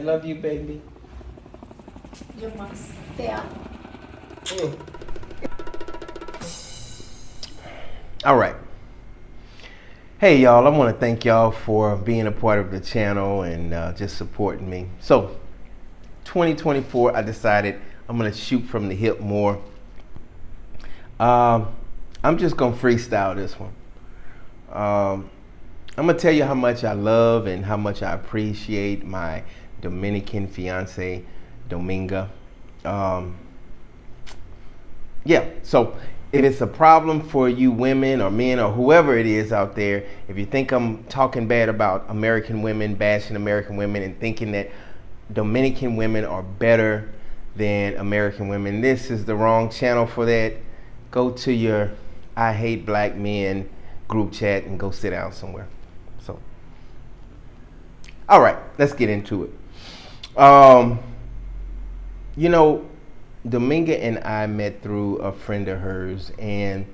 I love you, baby. Yo más te amo. Mm. All right. Hey, y'all. I want to thank y'all for being a part of the channel and just supporting me. So, 2024, I decided I'm going to shoot from the hip more. I'm just going to freestyle this one. I'm going to tell you how much I love and how much I appreciate my Dominican fiance, Dominga. Yeah, so if it's a problem for you women or men or whoever it is out there, if you think I'm talking bad about American women, bashing American women, and thinking that Dominican women are better than American women, this is the wrong channel for that. Go to your I Hate Black Men group chat and go sit down somewhere. So, all right, let's get into it. You know, Dominga and I met through a friend of hers, and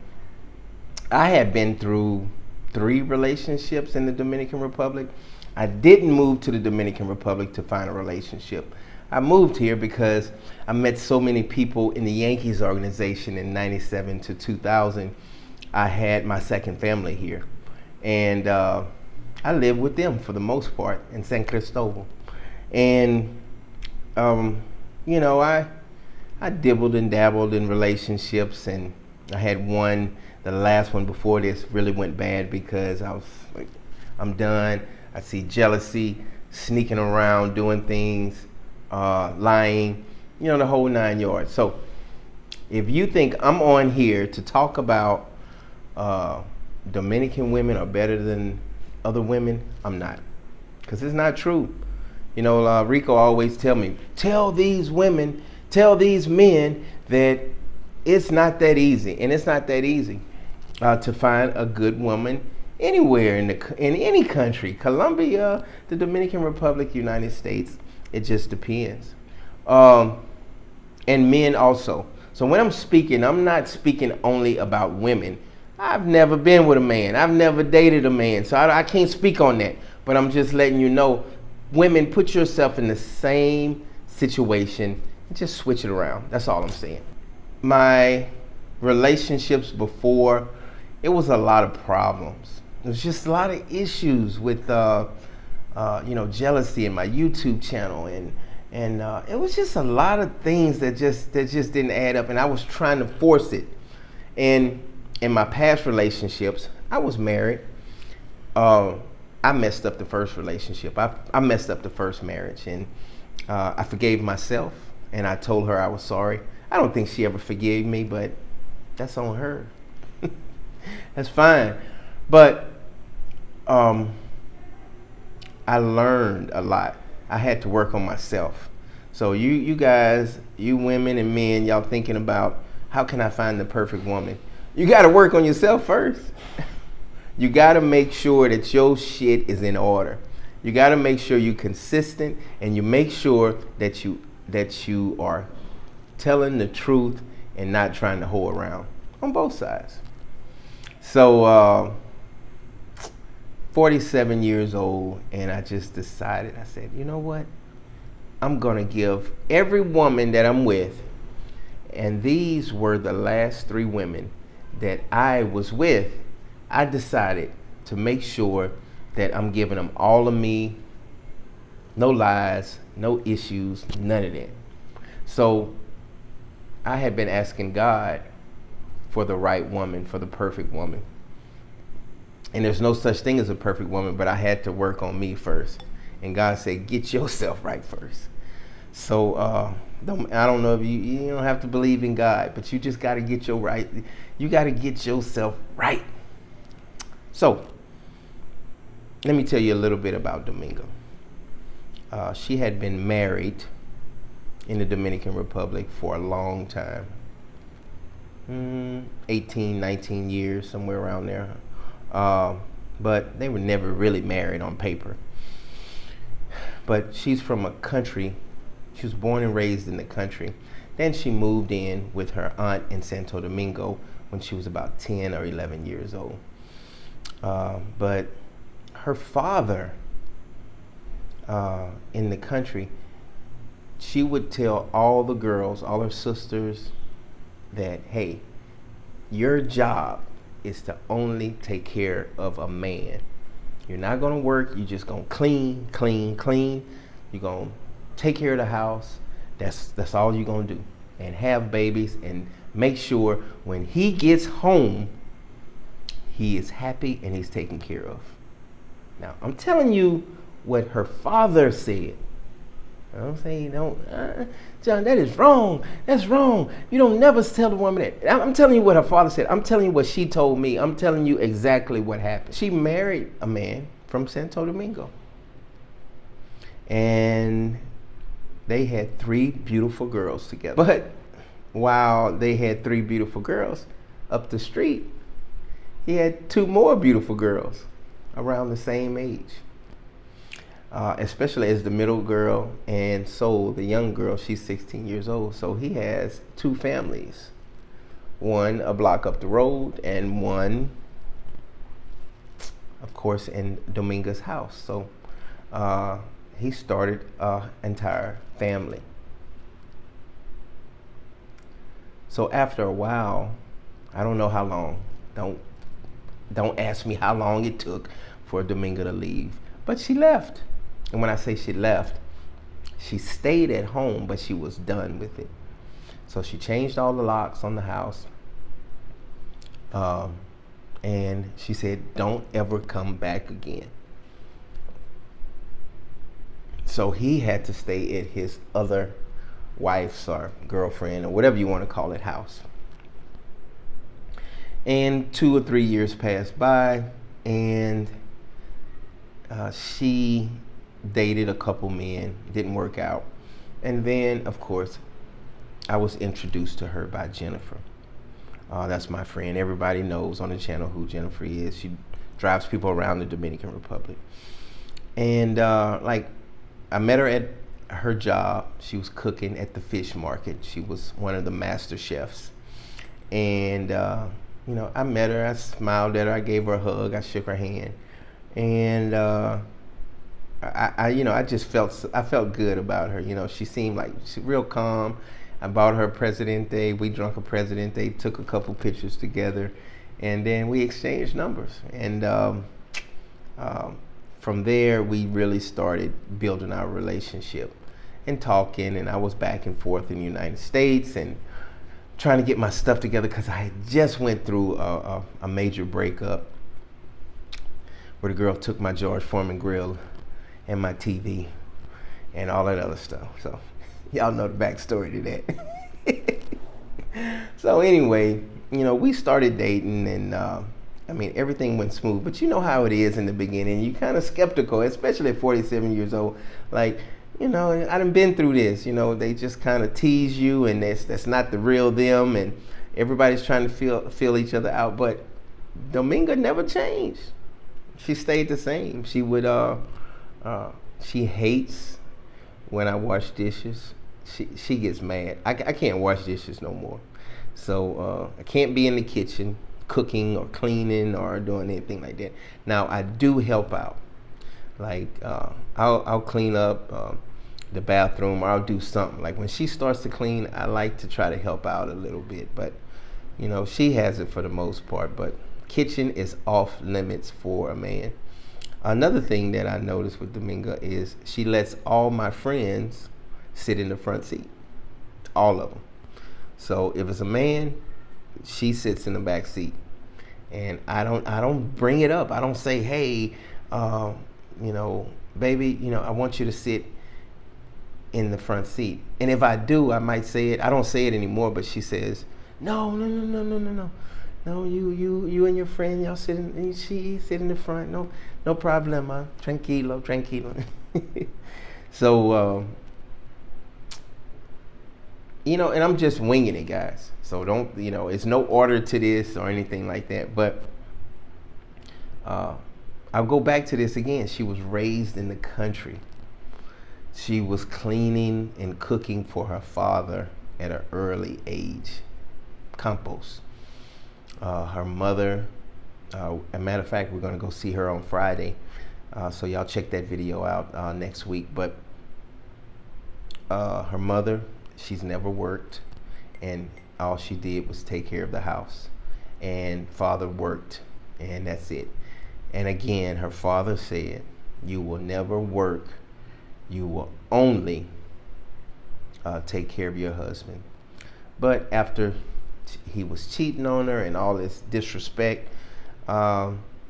I had been through 3 relationships in the Dominican Republic. I didn't move to the Dominican Republic to find a relationship. I moved here because I met so many people in the Yankees organization in 97 to 2000. I had my second family here, and I lived with them for the most part in San Cristobal. And, you know, I dibbled and dabbled in relationships, and I had one, the last one before this really went bad because I was like, I'm done. I see jealousy, sneaking around, doing things, lying, you know, the whole 9 yards. So if you think I'm on here to talk about Dominican women are better than other women, I'm not, because it's not true. You know, Rico always tell me, tell these women, tell these men that it's not that easy, and it's not that easy to find a good woman anywhere in any country. Colombia, the Dominican Republic, United States, it just depends. And men also. So when I'm speaking, I'm not speaking only about women. I've never been with a man. I've never dated a man, so I can't speak on that. But I'm just letting you know, women, put yourself in the same situation and just switch it around. That's all I'm saying. My relationships before, it was a lot of problems. There was just a lot of issues with, you know, jealousy in my YouTube channel, and it was just a lot of things that just didn't add up, and I was trying to force it. And in my past relationships, I was married. I messed up the first relationship. I messed up the first marriage, and I forgave myself, and I told her I was sorry. I don't think she ever forgave me, but that's on her. That's fine. But I learned a lot. I had to work on myself. So you guys, you women and men, y'all thinking about how can I find the perfect woman? You got to work on yourself first. You got to make sure that your shit is in order. You got to make sure you're consistent, and you make sure that you are telling the truth and not trying to whore around on both sides. So 47 years old, and I just decided, I said, you know what? I'm going to give every woman that I'm with, and these were the last 3 women that I was with, I decided to make sure that I'm giving them all of me, no lies, no issues, none of that. So I had been asking God for the right woman, for the perfect woman. And there's no such thing as a perfect woman, but I had to work on me first. And God said, get yourself right first. So I don't know if you don't have to believe in God, but you just got to get you got to get yourself right. So let me tell you a little bit about Dominga. She had been married in the Dominican Republic for a long time. 18, 19 years, somewhere around there. But they were never really married on paper. But she's from a country, she was born and raised in the country. Then she moved in with her aunt in Santo Domingo when she was about 10 or 11 years old. But her father in the country, she would tell all the girls, all her sisters, that, hey, your job is to only take care of a man. You're not gonna work, you're just gonna clean, clean, clean. You're gonna take care of the house. That's all you're gonna do. And have babies and make sure when he gets home, he is happy and he's taken care of. Now, I'm telling you what her father said. I don't say you don't, John, that is wrong. That's wrong. You don't never tell the woman that. I'm telling you what her father said. I'm telling you what she told me. I'm telling you exactly what happened. She married a man from Santo Domingo. And they had 3 beautiful girls together. But while they had 3 beautiful girls, up the street, he had 2 more beautiful girls around the same age. Especially as the middle girl and so the young girl, she's 16 years old. So he has 2 families, one a block up the road and one, of course, in Dominga's house. So he started an entire family. So after a while, I don't know how long, don't ask me how long it took for Dominga to leave, but she left. And when I say she left, she stayed at home, but she was done with it. So she changed all the locks on the house. And she said, don't ever come back again. So he had to stay at his other wife's or girlfriend or whatever you want to call it house. And 2 or 3 years passed by, and she dated a couple men, didn't work out. And then, of course, I was introduced to her by Jennifer. That's my friend. Everybody knows on the channel who Jennifer is. She drives people around the Dominican Republic. And I met her at her job. She was cooking at the fish market. She was one of the master chefs. And I met her, I smiled at her, I gave her a hug, I shook her hand. And I just felt good about her. She seemed like she's real calm. I bought her Presidente. We drank a Presidente, took a couple pictures together, and then we exchanged numbers. And from there, we really started building our relationship and talking. And I was back and forth in the United States and trying to get my stuff together because I had just went through a major breakup where the girl took my George Foreman grill and my TV and all that other stuff. So y'all know the backstory to that. So anyway, we started dating, and everything went smooth. But you know how it is in the beginning. You're kind of skeptical, especially at 47 years old. Like, I done been through this. They just kind of tease you, and that's not the real them, and everybody's trying to feel each other out. But Dominga never changed. She stayed the same. She would she hates when I wash dishes. She gets mad. I can't wash dishes no more. So I can't be in the kitchen cooking or cleaning or doing anything like that. Now I do help out. Like I'll clean up the bathroom, or I'll do something. Like when she starts to clean, I like to try to help out a little bit. But she has it for the most part. But kitchen is off limits for a man. Another thing that I noticed with Dominga is she lets all my friends sit in the front seat, all of them. So if it's a man, she sits in the back seat, and I don't bring it up. I don't say, hey, baby, I want you to sit in the front seat. And if I do, I might say it. I don't say it anymore, but she says, no. No, you and your friend, y'all sit in, she sit in the front. No problema. Tranquilo. So, and I'm just winging it, guys. So don't, it's no order to this or anything like that. But I'll go back to this again. She was raised in the country. She was cleaning and cooking for her father at an early age. Compost. Her mother, a matter of fact, we're going to go see her on Friday. So y'all check that video out next week. But her mother, she's never worked, and all she did was take care of the house. And father worked, and that's it. And again, her father said, you will never work. You will only take care of your husband. But after he was cheating on her and all this disrespect,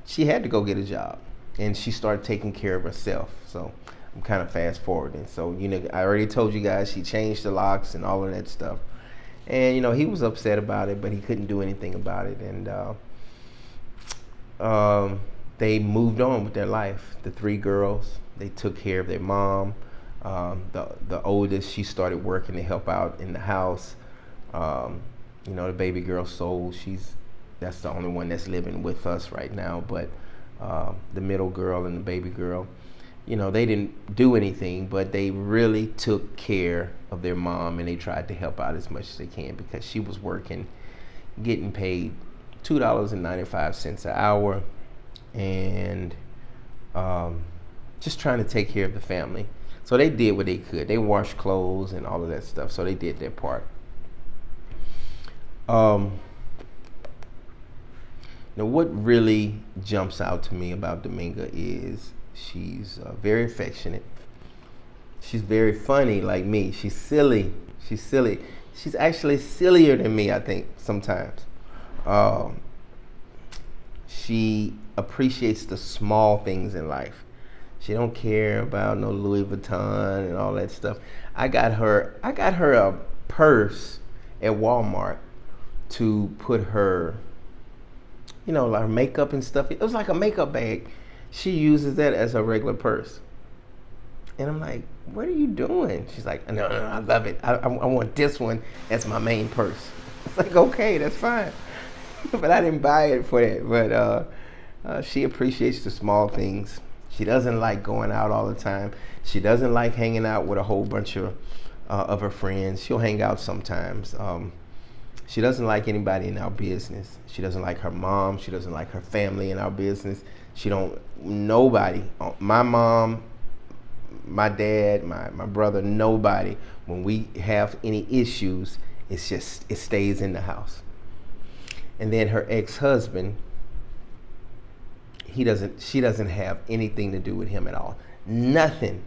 she had to go get a job, and she started taking care of herself. So I'm kind of fast forwarding. So, you know, I already told you guys she changed the locks and all of that stuff. And, you know, he was upset about it, but he couldn't do anything about it. And they moved on with their life. The three girls, they took care of their mom. The oldest, she started working to help out in the house. You know, the baby girl Soul, that's the only one that's living with us right now. But the middle girl and the baby girl, you know, they didn't do anything, but they really took care of their mom, and they tried to help out as much as they can, because she was working, getting paid $2.95 an hour, and just trying to take care of the family. So they did what they could. They washed clothes and all of that stuff. So they did their part. Now, what really jumps out to me about Dominga is she's very affectionate. She's very funny, like me. She's silly. She's silly. She's actually sillier than me, I think, sometimes. She appreciates the small things in life. She don't care about no Louis Vuitton and all that stuff. I got her a purse at Walmart to put her, you know, like her makeup and stuff. It was like a makeup bag. She uses that as a regular purse. And I'm like, what are you doing? She's like, no, I love it. I want this one as my main purse. It's like, okay, that's fine. But I didn't buy it for that. But she appreciates the small things. She doesn't like going out all the time. She doesn't like hanging out with a whole bunch of her friends. She'll hang out sometimes. She doesn't like anybody in our business. She doesn't like her mom. She doesn't like her family in our business. Nobody. My mom, my dad, my brother, nobody. When we have any issues, it stays in the house. And then her ex-husband, she doesn't have anything to do with him at all. Nothing,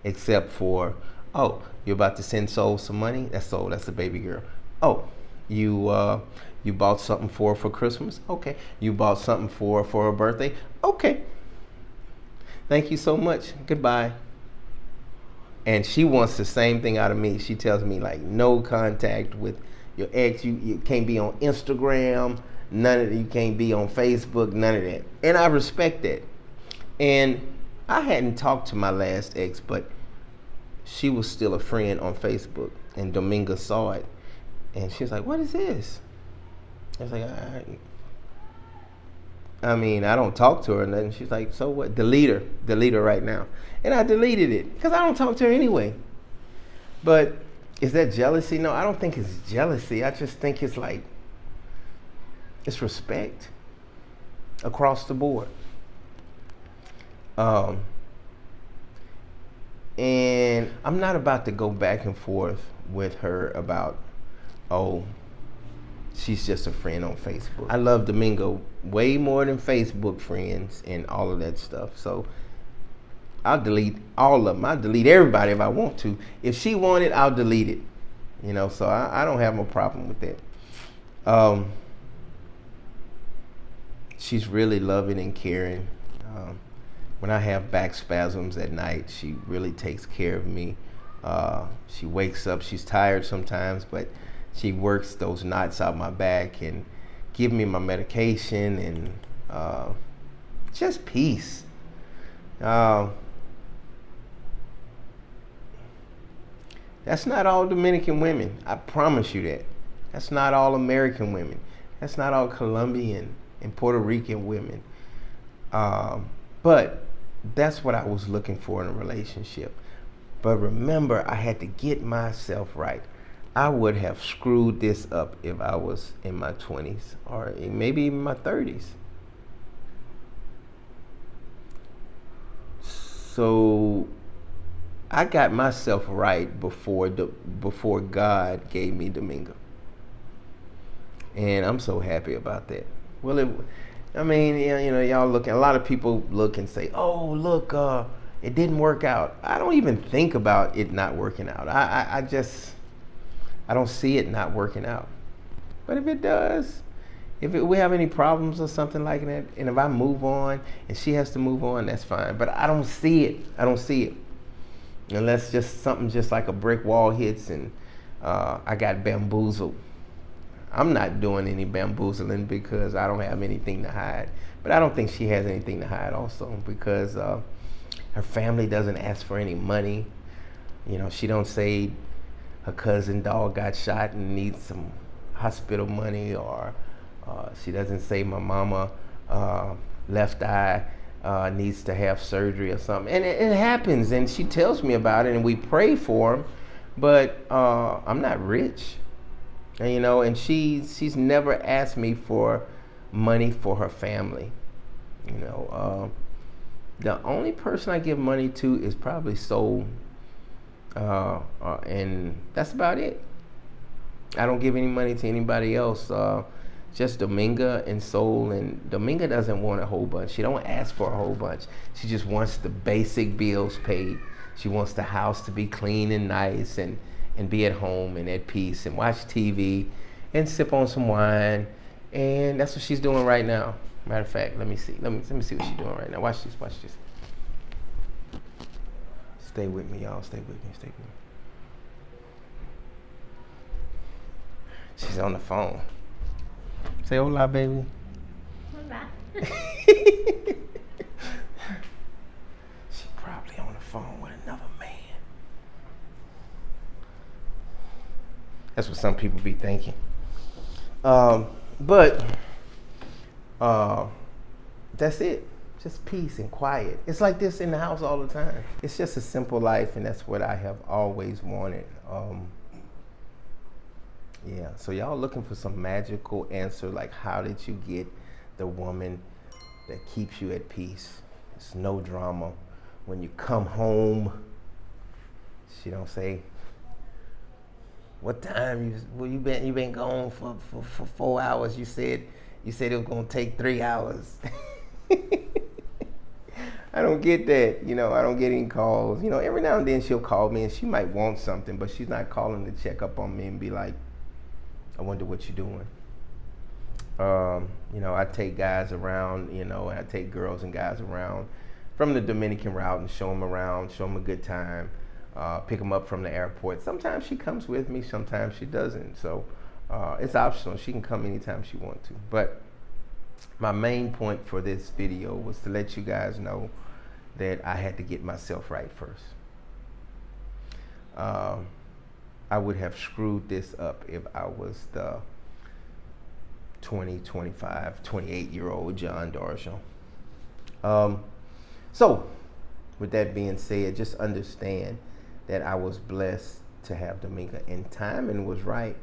except for, oh, you're about to send Soul some money? That's Soul, that's the baby girl. Oh, you bought something for her for Christmas? Okay. You bought something for her birthday? Okay. Thank you so much. Goodbye. And she wants the same thing out of me. She tells me, like, no contact with your ex. You can't be on Instagram. None of it. You can't be on Facebook. None of that. And I respect that. And I hadn't talked to my last ex, but she was still a friend on Facebook. And Dominga saw it. And she was like, what is this? I was like, I don't talk to her or nothing. She's like, so what? Delete her right now. And I deleted it because I don't talk to her anyway. But is that jealousy? No, I don't think it's jealousy. I just think it's like, it's respect across the board. And I'm not about to go back and forth with her about, oh, she's just a friend on Facebook. I love Domingo way more than Facebook friends and all of that stuff. So I'll delete all of them. I'll delete everybody if I want to. If she wanted, I'll delete it. You know, so I don't have no problem with that. She's really loving and caring. When I have back spasms at night, she really takes care of me. She wakes up, she's tired sometimes, but she works those knots out my back and give me my medication and just peace. That's not all Dominican women. I promise you that. That's not all American women. That's not all Colombian and Puerto Rican women. But that's what I was looking for in a relationship. But remember, I had to get myself right. I would have screwed this up if I was in my 20s or maybe even my 30s. So I got myself right before God gave me Domingo, and I'm so happy about that. Well, I mean, y'all look. A lot of people look and say, "Oh, look, it didn't work out." I don't even think about it not working out. I don't see it not working out. But if it does, we have any problems or something like that, and if I move on and she has to move on, that's fine. But I don't see it. I don't see it. Unless just something just like a brick wall hits and I got bamboozled. I'm not doing any bamboozling because I don't have anything to hide. But I don't think she has anything to hide also because her family doesn't ask for any money. She don't say her cousin dog got shot and needs some hospital money, or she doesn't say my mama left eye needs to have surgery or something. And it happens, and she tells me about it, and we pray for him. But I'm not rich, and she's never asked me for money for her family. The only person I give money to is probably Soul, and that's about it. I don't give any money to anybody else. Just Dominga and Soul, and Dominga doesn't want a whole bunch. She don't ask for a whole bunch. She just wants the basic bills paid. She wants the house to be clean and nice, and be at home and at peace and watch TV and sip on some wine. And that's what she's doing right now. Matter of fact, let me see what she's doing right now. Watch this. Stay with me, y'all. Stay with me. She's on the phone. Say hola, baby. Hola. She's probably on the phone with another man. That's what some people be thinking. But that's it. Just peace and quiet. It's like this in the house all the time. It's just a simple life, and that's what I have always wanted. Yeah, so y'all looking for some magical answer, like how did you get the woman that keeps you at peace? It's no drama. When you come home, she don't say, "What time you been gone for 4 hours? You said it was gonna take 3 hours." I don't get that. I don't get any calls. Every now and then she'll call me and she might want something, but she's not calling to check up on me and be like, "I wonder what you're doing." I take guys around, and I take girls and guys around from the Dominican route and show them around, show them a good time, pick them up from the airport. Sometimes she comes with me, sometimes she doesn't. So it's optional. She can come anytime she wants to. But my main point for this video was to let you guys know that I had to get myself right first. I would have screwed this up if I was the 20, 25, 28-year-old John Darshall. So, with that being said, just understand that I was blessed to have Dominga, and timing was right,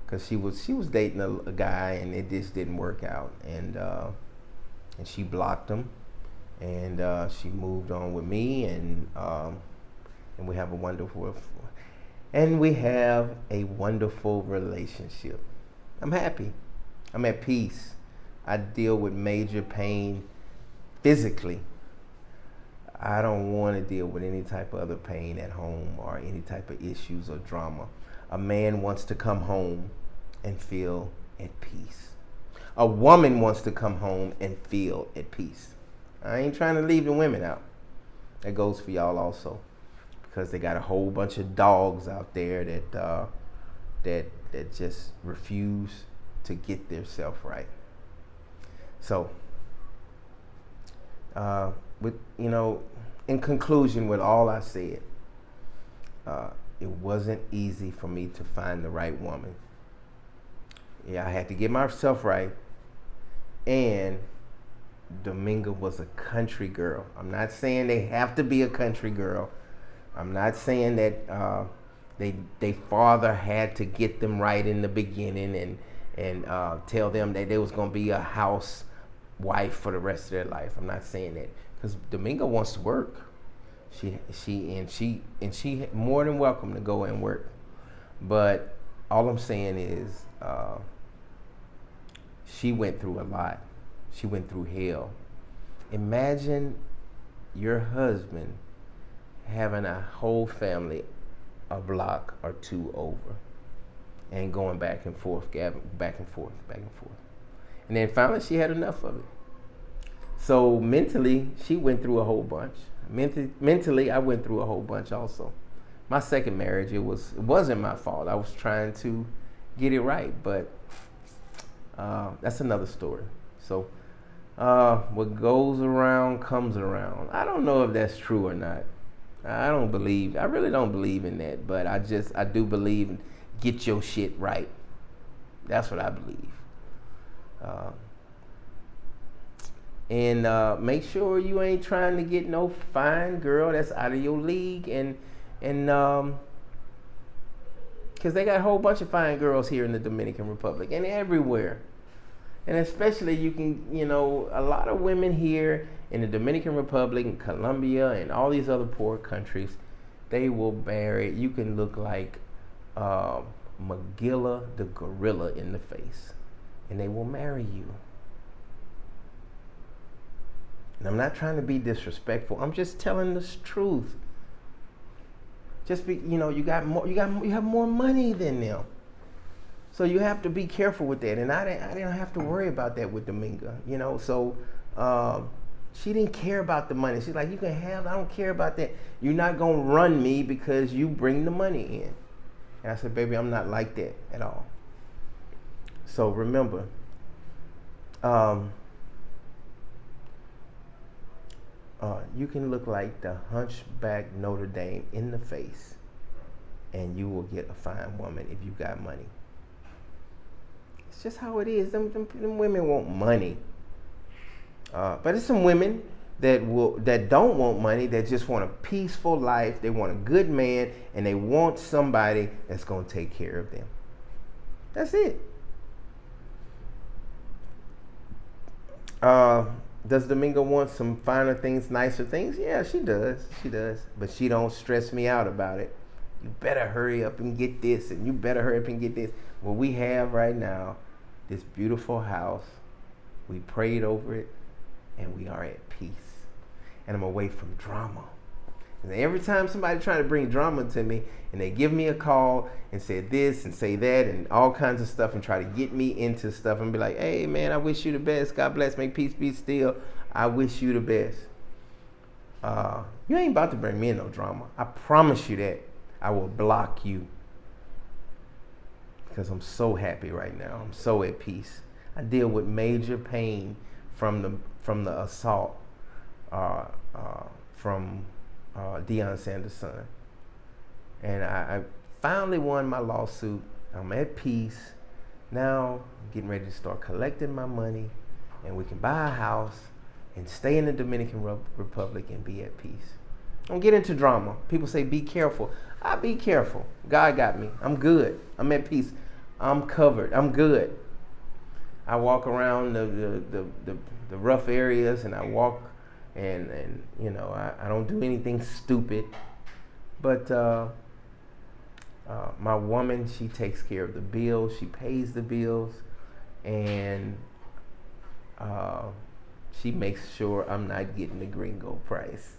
because she was dating a guy, and it just didn't work out, and she blocked him, and she moved on with me, and we have a wonderful relationship. I'm happy. I'm at peace. I deal with major pain physically. I don't want to deal with any type of other pain at home or any type of issues or drama. A man wants to come home and feel at peace. A woman wants to come home and feel at peace. I ain't trying to leave the women out. That goes for y'all also, because they got a whole bunch of dogs out there that just refuse to get their self right. So, in conclusion, with all I said, it wasn't easy for me to find the right woman. Yeah, I had to get myself right, and Dominga was a country girl. I'm not saying they have to be a country girl. I'm not saying that they father had to get them right in the beginning and tell them that they was gonna be a housewife for the rest of their life. I'm not saying that, because Dominga wants to work. She more than welcome to go and work. But all I'm saying is, she went through a lot. She went through hell. Imagine your husband having a whole family a block or two over and going back and forth, back and forth, back and forth. And then finally she had enough of it. So mentally, she went through a whole bunch. Mentally, I went through a whole bunch also. My second marriage, it wasn't my fault. I was trying to get it right, but that's another story. So what goes around comes around. I don't know if that's true or not. I really don't believe in that, but I do believe in get your shit right. That's what I believe. And make sure you ain't trying to get no fine girl that's out of your league, and because they got a whole bunch of fine girls here in the Dominican Republic and everywhere. And especially a lot of women here in the Dominican Republic and Colombia and all these other poor countries, they will marry. You can look like Magilla the gorilla in the face, and they will marry you. And I'm not trying to be disrespectful. I'm just telling the truth. Just you have more money than them. So you have to be careful with that. And I didn't have to worry about that with Dominga, So she didn't care about the money. She's like, you can have, I don't care about that. You're not going to run me because you bring the money in. And I said, baby, I'm not like that at all. So remember, you can look like the hunchback Notre Dame in the face, and you will get a fine woman if you got money. It's just how it is. Them women want money. But there's some women that don't want money, that just want a peaceful life. They want a good man, and they want somebody that's going to take care of them. That's it. Does Dominga want some finer things, nicer things? Yeah, she does. She does. But she don't stress me out about it. You better hurry up and get this, and you better hurry up and get this. What we have right now, this beautiful house, we prayed over it, and we are at peace. And I'm away from drama. And every time somebody trying to bring drama to me, and they give me a call and say this and say that and all kinds of stuff and try to get me into stuff and be like, hey man, I wish you the best. God bless, make peace be still. I wish you the best. You ain't about to bring me in no drama. I promise you that. I will block you. Because I'm so happy right now. I'm so at peace. I deal with major pain from the assault from Deion Sanders' son. And I finally won my lawsuit. I'm at peace. Now I'm getting ready to start collecting my money, and we can buy a house and stay in the Dominican Republic and be at peace. Don't get into drama. People say be careful. I be careful. God got me. I'm good. I'm at peace. I'm covered. I'm good. I walk around the rough areas, and I walk and I don't do anything stupid. But my woman, she takes care of the bills. She pays the bills, and she makes sure I'm not getting the gringo price.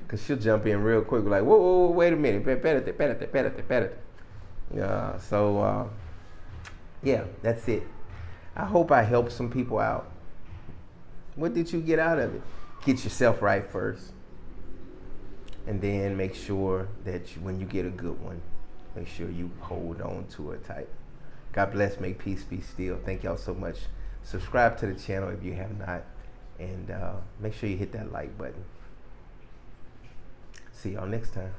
Because she'll jump in real quick, like, whoa, wait a minute, espérate. So yeah, that's it. I hope I helped some people out. What did you get out of it? Get yourself right first. And then make sure that when you get a good one, make sure you hold on to it tight. God bless, make peace be still. Thank y'all so much. Subscribe to the channel if you have not. And make sure you hit that like button. See y'all next time.